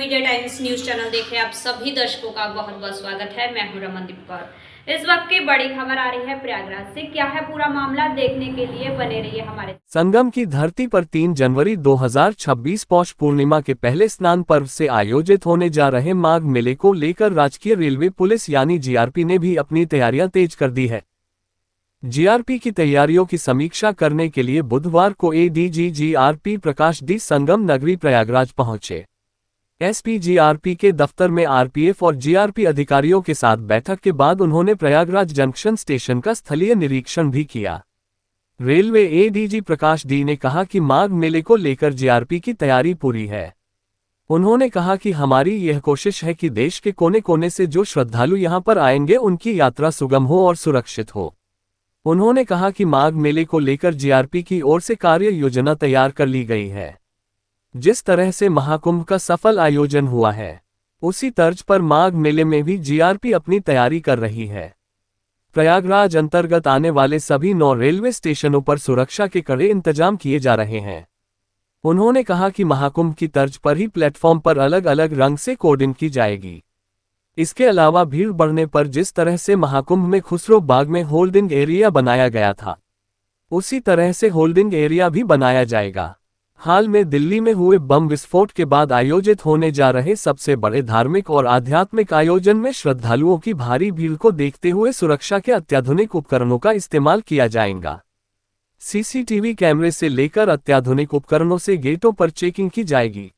Media times news channel देख रहे आप सभी दर्शकों का बहुत बहुत स्वागत है। मैं हूं रमनदीप कौर। इस वक्त की बड़ी खबर आ रही है प्रयागराज से। क्या है पूरा मामला, देखने के लिए बने रहिए हमारे। संगम की धरती पर 3 जनवरी 2026 पौष पूर्णिमा के पहले स्नान पर्व से आयोजित होने जा रहे माघ मेले को लेकर राजकीय रेलवे पुलिस यानी जीआरपी ने भी अपनी तैयारियां तेज कर दी है। जीआरपी की तैयारियों की समीक्षा करने के लिए बुधवार को एडीजी जीआरपी प्रकाश डी संगम नगरी प्रयागराज पहुंचे। एसपी जीआरपी के दफ्तर में आरपीएफ और जीआरपी अधिकारियों के साथ बैठक के बाद उन्होंने प्रयागराज जंक्शन स्टेशन का स्थलीय निरीक्षण भी किया। रेलवे एडीजी प्रकाश डी ने कहा कि माघ मेले को लेकर जीआरपी की तैयारी पूरी है। उन्होंने कहा कि हमारी यह कोशिश है कि देश के कोने कोने से जो श्रद्धालु यहां पर आएंगे उनकी यात्रा सुगम हो और सुरक्षित हो। उन्होंने कहा कि माघ मेले को लेकर जीआरपी की ओर से कार्य योजना तैयार कर ली गई है। जिस तरह से महाकुंभ का सफल आयोजन हुआ है, उसी तर्ज पर माघ मेले में भी जीआरपी अपनी तैयारी कर रही है। प्रयागराज अंतर्गत आने वाले सभी 9 रेलवे स्टेशनों पर सुरक्षा के कड़े इंतजाम किए जा रहे हैं। उन्होंने कहा कि महाकुंभ की तर्ज पर ही प्लेटफॉर्म पर अलग अलग रंग से कोडिंग की जाएगी। इसके अलावा भीड़ बढ़ने पर जिस तरह से महाकुंभ में खुसरो बाग में होल्डिंग एरिया बनाया गया था, उसी तरह से होल्डिंग एरिया भी बनाया जाएगा। हाल में दिल्ली में हुए बम विस्फोट के बाद आयोजित होने जा रहे सबसे बड़े धार्मिक और आध्यात्मिक आयोजन में श्रद्धालुओं की भारी भीड़ को देखते हुए सुरक्षा के अत्याधुनिक उपकरणों का इस्तेमाल किया जाएगा। सीसीटीवी कैमरे से लेकर अत्याधुनिक उपकरणों से गेटों पर चेकिंग की जाएगी।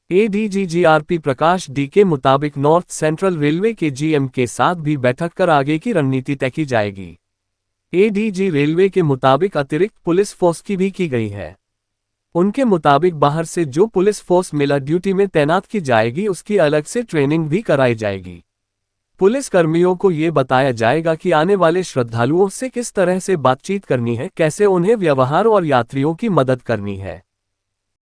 एडीजी जीआरपी प्रकाश डी के मुताबिक नॉर्थ सेंट्रल रेलवे के जीएम के साथ भी बैठक कर आगे की रणनीति तय की जाएगी। एडीजी रेलवे के मुताबिक अतिरिक्त पुलिस फोर्स की भी की गई है। उनके मुताबिक बाहर से जो पुलिस फोर्स मेला ड्यूटी में तैनात की जाएगी उसकी अलग से ट्रेनिंग भी कराई जाएगी। पुलिस कर्मियों को ये बताया जाएगा कि आने वाले श्रद्धालुओं से किस तरह से बातचीत करनी है, कैसे उन्हें व्यवहार और यात्रियों की मदद करनी है।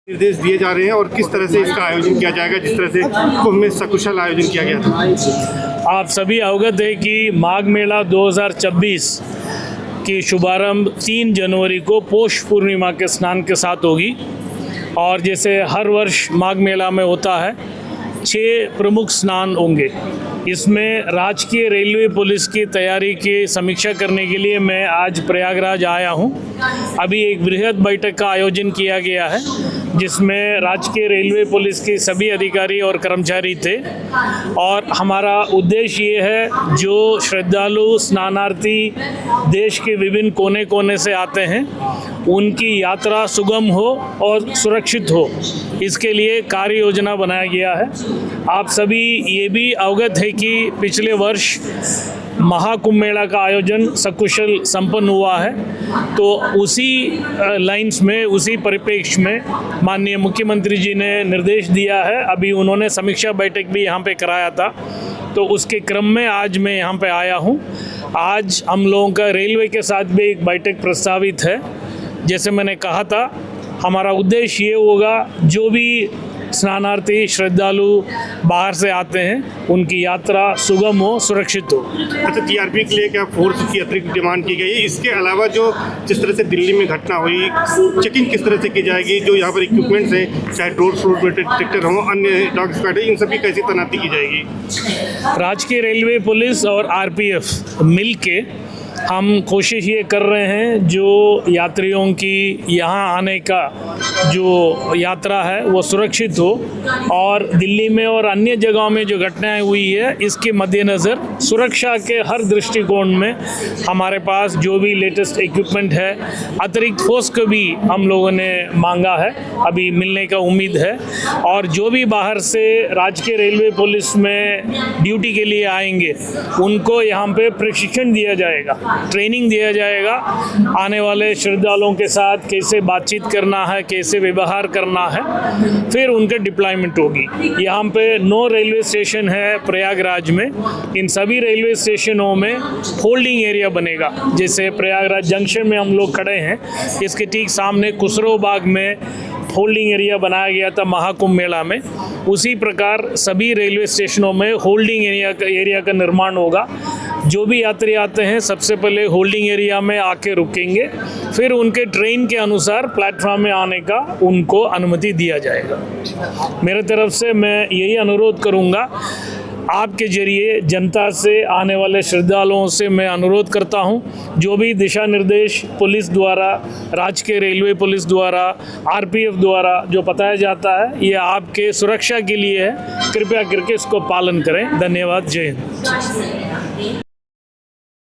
निर्देश दिए जा रहे हैं और किस तरह से इसका आयोजन किया जाएगा, जिस तरह से कुंभ में सकुशल आयोजन किया गया था। आप सभी अवगत है कि माघ मेला 2026 की शुभारंभ 3 जनवरी को पौष पूर्णिमा के स्नान के साथ होगी। और जैसे हर वर्ष माघ मेला में होता है, 6 प्रमुख स्नान होंगे। इसमें राजकीय रेलवे पुलिस की तैयारी की समीक्षा करने के लिए मैं आज प्रयागराज आया हूं। अभी एक बृहद बैठक का आयोजन किया गया है, जिसमें राजकीय रेलवे पुलिस के सभी अधिकारी और कर्मचारी थे। और हमारा उद्देश्य ये है, जो श्रद्धालु स्नानार्थी देश के विभिन्न कोने कोने से आते हैं, उनकी यात्रा सुगम हो और सुरक्षित हो, इसके लिए कार्य योजना बनाया गया है। आप सभी ये भी अवगत है कि पिछले वर्ष महाकुंभ मेला का आयोजन सकुशल संपन्न हुआ है। तो उसी लाइंस में, उसी परिप्रेक्ष्य में माननीय मुख्यमंत्री जी ने निर्देश दिया है। अभी उन्होंने समीक्षा बैठक भी यहाँ पे कराया था, तो उसके क्रम में आज मैं यहाँ पे आया हूँ। आज हम लोगों का रेलवे के साथ भी एक बैठक प्रस्तावित है। जैसे मैंने कहा था, हमारा उद्देश्य ये होगा, जो भी स्नानार्थी श्रद्धालु बाहर से आते हैं, उनकी यात्रा सुगम हो, सुरक्षित हो। अच्छा, जीआरपी के लिए क्या फोर्स की अतिरिक्त डिमांड की गई है? इसके अलावा जो जिस तरह से दिल्ली में घटना हुई, चेकिंग किस तरह से की जाएगी? जो यहाँ पर इक्विपमेंट्स हैं, चाहे रोड ट्रैक्टर हों, अन्य डॉग स्क्वाड, इन सभी कैसी तैनाती की जाएगी? राजकीय रेलवे पुलिस और आरपीएफ मिल के हम कोशिश ये कर रहे हैं, जो यात्रियों की यहाँ आने का जो यात्रा है वो सुरक्षित हो। और दिल्ली में और अन्य जगहों में जो घटनाएं हुई है, इसके मद्देनज़र सुरक्षा के हर दृष्टिकोण में हमारे पास जो भी लेटेस्ट इक्विपमेंट है, अतिरिक्त फोर्स को भी हम लोगों ने मांगा है, अभी मिलने का उम्मीद है। और जो भी बाहर से राजकीय रेलवे पुलिस में ड्यूटी के लिए आएंगे, उनको यहाँ पे प्रशिक्षण दिया जाएगा, ट्रेनिंग दिया जाएगा। आने वाले श्रद्धालुओं के साथ कैसे बातचीत करना है, कैसे व्यवहार करना है, फिर उनके डिप्लॉयमेंट होगी। यहाँ पे 9 रेलवे स्टेशन है प्रयागराज में। इन सभी रेलवे स्टेशनों में होल्डिंग एरिया बनेगा। जैसे प्रयागराज जंक्शन में हम लोग खड़े हैं, इसके ठीक सामने खुसरो बाग में होल्डिंग एरिया बनाया गया था महाकुंभ मेला में। उसी प्रकार सभी रेलवे स्टेशनों में होल्डिंग एरिया का निर्माण होगा। जो भी यात्री आते हैं सबसे पहले होल्डिंग एरिया में आके रुकेंगे, फिर उनके ट्रेन के अनुसार प्लेटफॉर्म में आने का उनको अनुमति दिया जाएगा। मेरे तरफ से मैं यही अनुरोध करूंगा, आपके जरिए जनता से, आने वाले श्रद्धालुओं से मैं अनुरोध करता हूं, जो भी दिशा निर्देश पुलिस द्वारा, राजकीय रेलवे पुलिस द्वारा, आरपीएफ द्वारा जो बताया जाता है, ये आपके सुरक्षा के लिए है। कृपया करके इसको पालन करें। धन्यवाद। जय हिंद।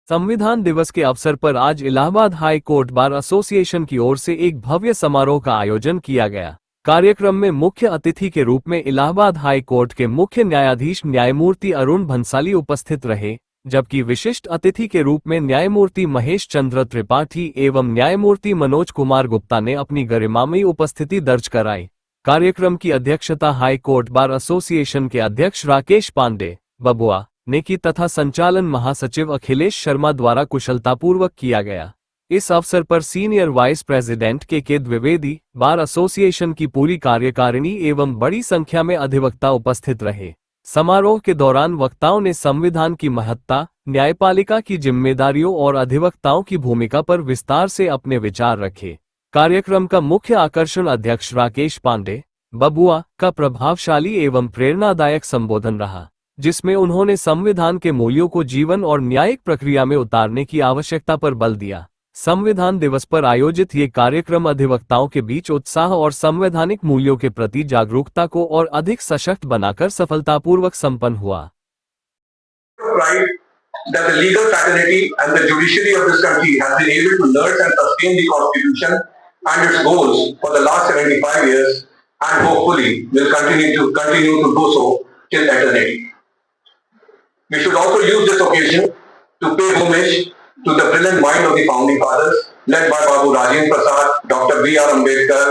संविधान दिवस के अवसर पर आज Allahabad high court bar association की ओर से एक भव्य समारोह का आयोजन किया गया। कार्यक्रम में मुख्य अतिथि के रूप में इलाहाबाद हाई कोर्ट के मुख्य न्यायाधीश न्यायमूर्ति अरुण भंसाली उपस्थित रहे, जबकि विशिष्ट अतिथि के रूप में न्यायमूर्ति महेश चंद्र त्रिपाठी एवं न्यायमूर्ति मनोज कुमार गुप्ता ने अपनी गरिमामयी उपस्थिति दर्ज कराई। कार्यक्रम की अध्यक्षता हाई कोर्ट बार एसोसिएशन के अध्यक्ष राकेश पांडे बबुआ ने की तथा संचालन महासचिव अखिलेश शर्मा द्वारा कुशलतापूर्वक किया गया। इस अवसर पर सीनियर वाइस प्रेसिडेंट के द्विवेदी, बार एसोसिएशन की पूरी कार्यकारिणी एवं बड़ी संख्या में अधिवक्ता उपस्थित रहे। समारोह के दौरान वक्ताओं ने संविधान की महत्ता, न्यायपालिका की जिम्मेदारियों और अधिवक्ताओं की भूमिका पर विस्तार से अपने विचार रखे। कार्यक्रम का मुख्य आकर्षण अध्यक्ष राकेश पांडे बबुआ का प्रभावशाली एवं प्रेरणादायक संबोधन रहा, जिसमें उन्होंने संविधान के मूल्यों को जीवन और न्यायिक प्रक्रिया में उतारने की आवश्यकता पर बल दिया। संविधान दिवस पर आयोजित ये कार्यक्रम अधिवक्ताओं के बीच उत्साह और संवैधानिक मूल्यों के प्रति जागरूकता को और अधिक सशक्त बनाकर सफलतापूर्वक संपन्न हुआ। That the legal fraternity and the judiciary of this country has been able to nurture and sustain the Constitution and its goals for the last 75 years, and hopefully will continue to do so till eternity. We should also use this occasion to pay homage to the brilliant mind of the founding fathers, led by Babu Rajendra Prasad, Dr. B.R. Ambedkar,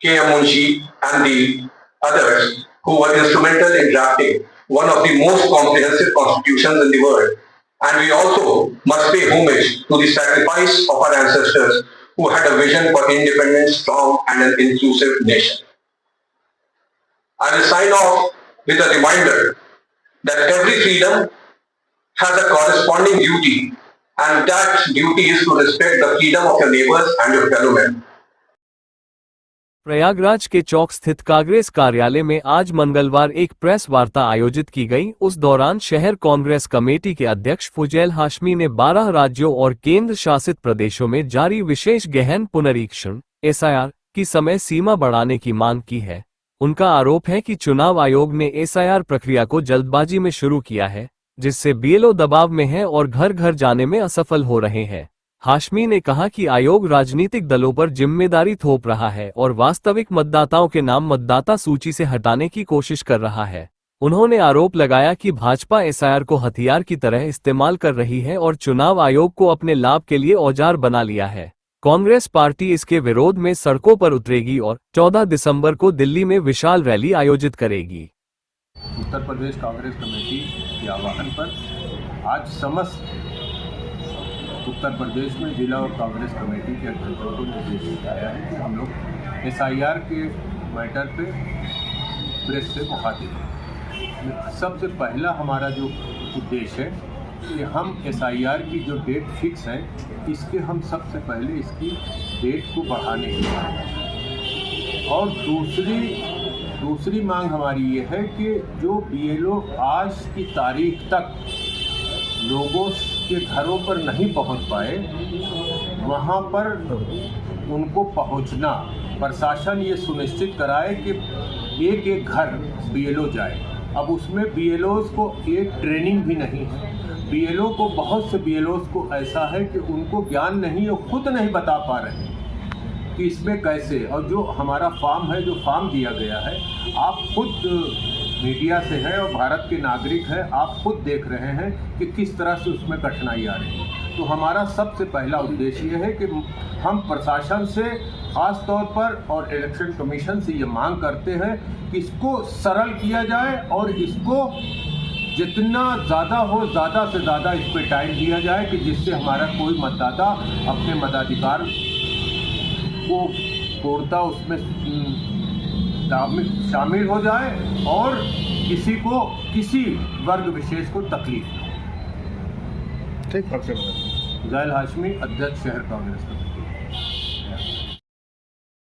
K.M. Munshi, and the others who were instrumental in drafting one of the most comprehensive constitutions in the world. And we also must pay homage to the sacrifice of our ancestors who had a vision for independent, strong, and an inclusive nation. I will sign off with a reminder that every freedom has a corresponding duty, and that duty is to respect the freedom of your neighbors and your fellow men. Prayagraj के चौक स्थित कांग्रेस कार्यालय में आज मंगलवार एक press वार्ता आयोजित की गई। उस दौरान शहर कांग्रेस कमेटी के अध्यक्ष फुजैल हाशमी ने 12 राज्यों और केंद्र शासित प्रदेशों में जारी विशेष गहन पुनरीक्षण (एसआईआर) की समय सीमा बढ़ाने की मांग की है। उनका आरोप है कि चुनाव आयोग ने एसआईआर प्रक्रिया को जल्दबाजी में शुरू किया है, जिससे बीएलओ दबाव में है और घर घर जाने में असफल हो रहे हैं। हाशमी ने कहा कि आयोग राजनीतिक दलों पर जिम्मेदारी थोप रहा है और वास्तविक मतदाताओं के नाम मतदाता सूची से हटाने की कोशिश कर रहा है। उन्होंने आरोप लगाया कि भाजपा एसआईआर को हथियार की तरह इस्तेमाल कर रही है और चुनाव आयोग को अपने लाभ के लिए औजार बना लिया है। कांग्रेस पार्टी इसके विरोध में सड़कों पर उतरेगी और 14 दिसंबर को दिल्ली में विशाल रैली आयोजित करेगी। उत्तर प्रदेश कांग्रेस कमेटी के आह्वान पर आज समस्त उत्तर प्रदेश में जिला और कांग्रेस कमेटी के अध्यक्षों को निर्देश दिया गया है कि हम लोग एसआईआर के मैटर पे प्रेस से मुखातिब हैं। सबसे पहला हमारा जो उद्देश्य है कि हम एसआईआर की जो डेट फिक्स है, इसके हम सबसे पहले इसकी डेट को बढ़ाने की मांग है। और दूसरी मांग हमारी ये है कि जो बीएलओ आज की तारीख तक लोगों के घरों पर नहीं पहुंच पाए, वहां पर उनको पहुंचना, प्रशासन ये सुनिश्चित कराए कि एक एक घर बीएलओ जाए। अब उसमें बीएलओस को एक ट्रेनिंग भी नहीं है। बीएलओ को, बहुत से बीएलओस को ऐसा है कि उनको ज्ञान नहीं है, खुद नहीं बता पा रहे कि इसमें कैसे। और जो हमारा फॉर्म है, जो फॉर्म दिया गया है, आप खुद मीडिया से है और भारत के नागरिक हैं, आप खुद देख रहे हैं कि किस तरह से उसमें कठिनाई आ रही है। तो हमारा सबसे पहला उद्देश्य ये है कि हम प्रशासन से ख़ास तौर पर और इलेक्शन कमीशन से ये मांग करते हैं कि इसको सरल किया जाए और इसको जितना ज़्यादा हो, ज़्यादा से ज़्यादा इस पर टाइम दिया जाए कि जिससे हमारा कोई मतदाता अपने मताधिकार को पूर्णतः उसमें शामिल हो जाए और किसी वर्ग विशेष को तकलीफ न हो। ठीक, आपसे बताइए। जायल हाशमी, अध्यक्ष शहर कांग्रेस कमेटी।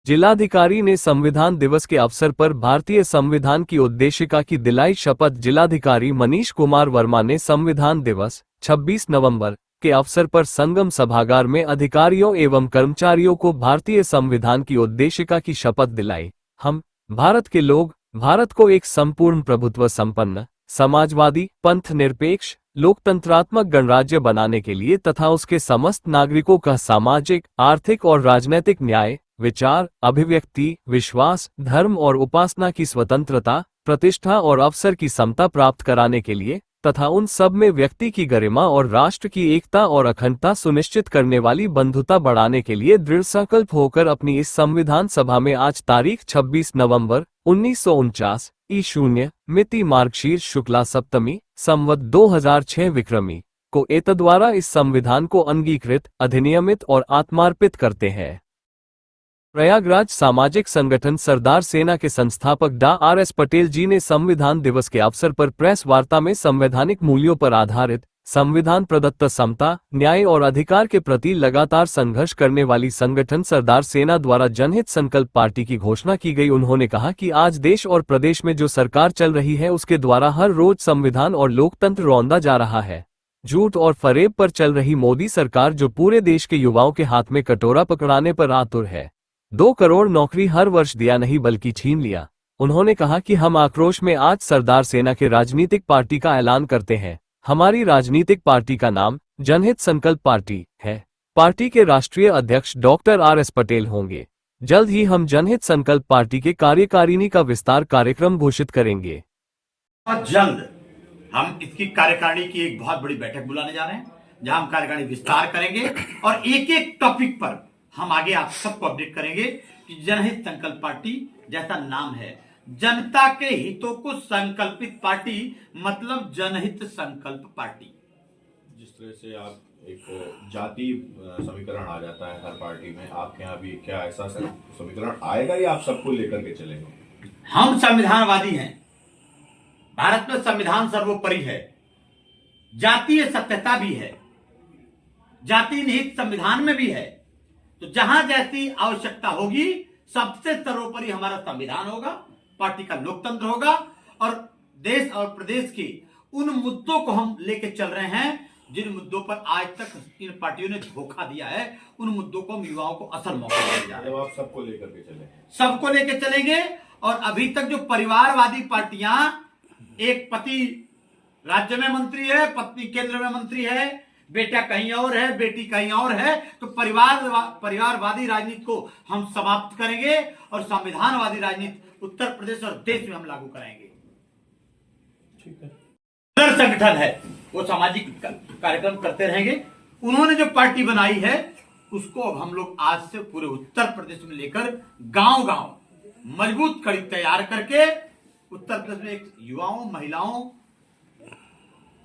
जिलाधिकारी ने संविधान दिवस के अवसर पर भारतीय संविधान की उद्देशिका की दिलाई शपथ। जिलाधिकारी मनीष कुमार वर्मा ने संविधान दिवस 26 नवंबर के अवसर पर संगम सभागार में अधिकारियों एवं कर्मचारियों को भारतीय संविधान की उद्देशिका की शपथ दिलाई। हम भारत के लोग भारत को एक संपूर्ण प्रभुत्व संपन्न, समाजवादी, पंथ निरपेक्ष, लोकतंत्रात्मक गणराज्य बनाने के लिए तथा उसके समस्त नागरिकों का सामाजिक, आर्थिक और राजनैतिक न्याय, विचार, अभिव्यक्ति, विश्वास, धर्म और उपासना की स्वतंत्रता, प्रतिष्ठा और अवसर की समता प्राप्त कराने के लिए तथा उन सब में व्यक्ति की गरिमा और राष्ट्र की एकता और अखंडता सुनिश्चित करने वाली बंधुता बढ़ाने के लिए दृढ़ संकल्प होकर अपनी इस संविधान सभा में आज तारीख 26 नवंबर 1949 ईशून्य मिति मार्गशीर्ष शुक्ला सप्तमी संवत 2006 विक्रमी को एतद्वारा इस संविधान को अंगीकृत, अधिनियमित और आत्मार्पित करते हैं। प्रयागराज सामाजिक संगठन सरदार सेना के संस्थापक डॉ आर.एस. पटेल जी ने संविधान दिवस के अवसर पर प्रेस वार्ता में संवैधानिक मूल्यों पर आधारित संविधान प्रदत्त समता, न्याय और अधिकार के प्रति लगातार संघर्ष करने वाली संगठन सरदार सेना द्वारा जनहित संकल्प पार्टी की घोषणा की गई। उन्होंने कहा कि आज देश और प्रदेश में जो सरकार चल रही है उसके द्वारा हर रोज संविधान और लोकतंत्र रौंदा जा रहा है। झूठ और फरेब पर चल रही मोदी सरकार जो पूरे देश के युवाओं के हाथ में कटोरा पकड़ाने पर आतुर है। 2 करोड़ नौकरी हर वर्ष दिया नहीं बल्कि छीन लिया। उन्होंने कहा कि हम आक्रोश में आज सरदार सेना के राजनीतिक पार्टी का ऐलान करते हैं। हमारी राजनीतिक पार्टी का नाम जनहित संकल्प पार्टी है। पार्टी के राष्ट्रीय अध्यक्ष डॉक्टर आर.एस. पटेल होंगे। जल्द ही हम जनहित संकल्प पार्टी के कार्यकारिणी का विस्तार कार्यक्रम घोषित करेंगे। बहुत जल्द हम इसकी कार्यकारिणी की एक बहुत बड़ी बैठक बुलाने जा रहे हैं, जहां हम कार्यकारिणी विस्तार करेंगे और एक एक टॉपिक पर हम आगे आप सबको अपडेट करेंगे कि जनहित संकल्प पार्टी जैसा नाम है, जनता के हितों को संकल्पित पार्टी मतलब जनहित संकल्प पार्टी। जिस तरह से आप एक जाति समीकरण आ जाता है हर पार्टी में, आपके यहाँ भी क्या ऐसा समीकरण आएगा या आप सबको लेकर के चलेंगे? हम संविधानवादी हैं। भारत में संविधान सर्वोपरि है, जातीय सत्यता भी है, जाति निहित संविधान में भी है। तो जहां जैसी आवश्यकता होगी सबसे सर्वोपरि हमारा संविधान होगा, पार्टी का लोकतंत्र होगा और देश और प्रदेश के उन मुद्दों को हम लेके चल रहे हैं जिन मुद्दों पर आज तक इन पार्टियों ने धोखा दिया है। उन मुद्दों को हम युवाओं को असल मौका देने जा रहे हैं। आप सबको लेकर के चलेंगे? सबको लेके चलेंगे। और अभी तक जो परिवारवादी पार्टियां, एक पति राज्य में मंत्री है, पत्नी केंद्र में मंत्री है, बेटा कहीं और है, बेटी कहीं और है, तो परिवारवादी राजनीति को हम समाप्त करेंगे और संविधानवादी राजनीति उत्तर प्रदेश और देश में हम लागू कराएंगे। ठीक है। संगठन है वो सामाजिक कार्यक्रम करते रहेंगे। उन्होंने जो पार्टी बनाई है उसको अब हम लोग आज से पूरे उत्तर प्रदेश में लेकर गांव गांव मजबूत कड़ी तैयार करके उत्तर प्रदेश में एक युवाओं, महिलाओं,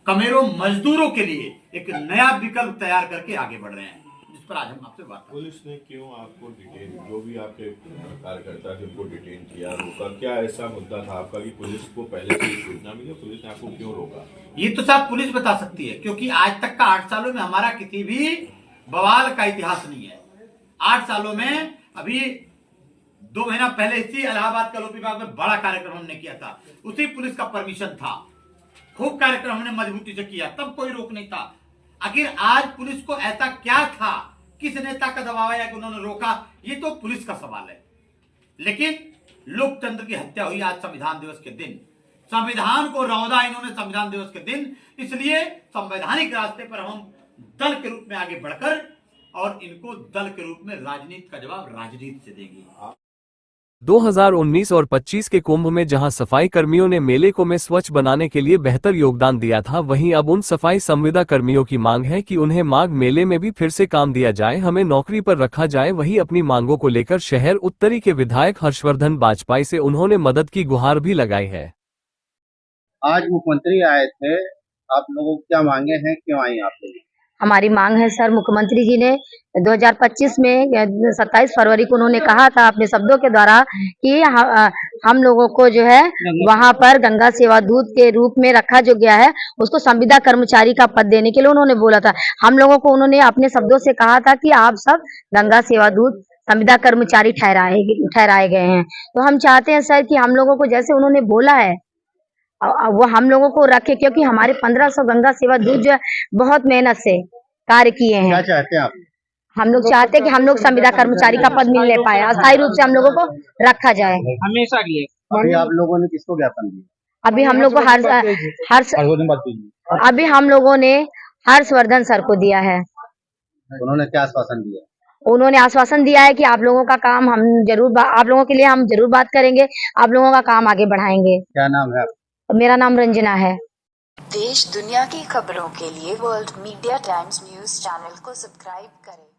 कमेरों, मजदूरों के लिए एक नया विकल्प तैयार करके आगे बढ़ रहे हैं, जिस पर आज हम आपसे बात। पुलिस ने क्यों आपको डिटेन, जो भी आपके कार्यकर्ता थे उनको डिटेन किया, रोका? क्या ऐसा मुद्दा था आपका कि पुलिस को पहले से सूचना मिली, पुलिस ने आपको क्यों रोका? ये तो साहब पुलिस बता सकती है, क्योंकि आज तक का 8 सालों में हमारा किसी भी बवाल का इतिहास नहीं है। 8 सालों में अभी 2 महीना पहले इसी इलाहाबाद का लोक विभाग में बड़ा कार्यक्रम हमने किया था, उसी पुलिस का परमिशन था। खूब कार्यक्रम हमने मजबूती से किया, तब कोई रोक नहीं था। आखिर आज पुलिस को ऐसा क्या था, किस नेता का दबाव आया कि उन्होंने रोका, ये तो पुलिस का सवाल है। लेकिन लोकतंत्र की हत्या हुई आज संविधान दिवस के दिन। संविधान को रौंदा इन्होंने संविधान दिवस के दिन, इसलिए संवैधानिक रास्ते पर हम दल के रूप में आगे बढ़कर और इनको दल के रूप में राजनीति का जवाब राजनीति से देंगे। 2019 और 25 के कुंभ में जहां सफाई कर्मियों ने मेले को में स्वच्छ बनाने के लिए बेहतर योगदान दिया था, वहीं अब उन सफाई संविदा कर्मियों की मांग है कि उन्हें माघ मेले में भी फिर से काम दिया जाए, हमें नौकरी पर रखा जाए। वहीं अपनी मांगों को लेकर शहर उत्तरी के विधायक हर्षवर्धन बाजपेयी से उन्होंने मदद की गुहार भी लगाई है। आज मुख्यमंत्री आए थे, आप लोगों को क्या मांगे हैं, क्यों आई आप लोग? हमारी मांग है सर, मुख्यमंत्री जी ने 2025 में 27 फरवरी को उन्होंने कहा था अपने शब्दों के द्वारा कि हम लोगों को जो है वहां पर गंगा सेवा दूत के रूप में रखा जो गया है, उसको संविदा कर्मचारी का पद देने के लिए उन्होंने बोला था। हम लोगों को उन्होंने अपने शब्दों से कहा था कि आप सब गंगा सेवा दूत संविदा कर्मचारी ठहराए गए हैं। तो हम चाहते हैं सर कि हम लोगों को जैसे उन्होंने बोला है वो हम लोगों को रखे, क्योंकि हमारे 1500 गंगा सेवा दूत जो बहुत मेहनत से कार्य किए हैं। क्या चाहते हैं आप? हम लोग चाहते हैं कि हम लोग संविदा कर्मचारी का पद मिलने पाए, अस्थायी रूप से हम लोगों को रखा जाए हमेशा के लिए। अभी आप लोगों ने किसको ज्ञापन दिया? अभी हम लोग को अभी हम लोगों ने हर्षवर्धन सर को दिया है। उन्होंने क्या आश्वासन दिया? उन्होंने आश्वासन दिया है कि आप लोगों का काम हम जरूर आप लोगों के लिए हम जरूर बात करेंगे, आप लोगों का काम आगे बढ़ाएंगे। क्या नाम है आपका? मेरा नाम रंजना है। देश दुनिया की खबरों के लिए world media times news channel को सब्सक्राइब करें।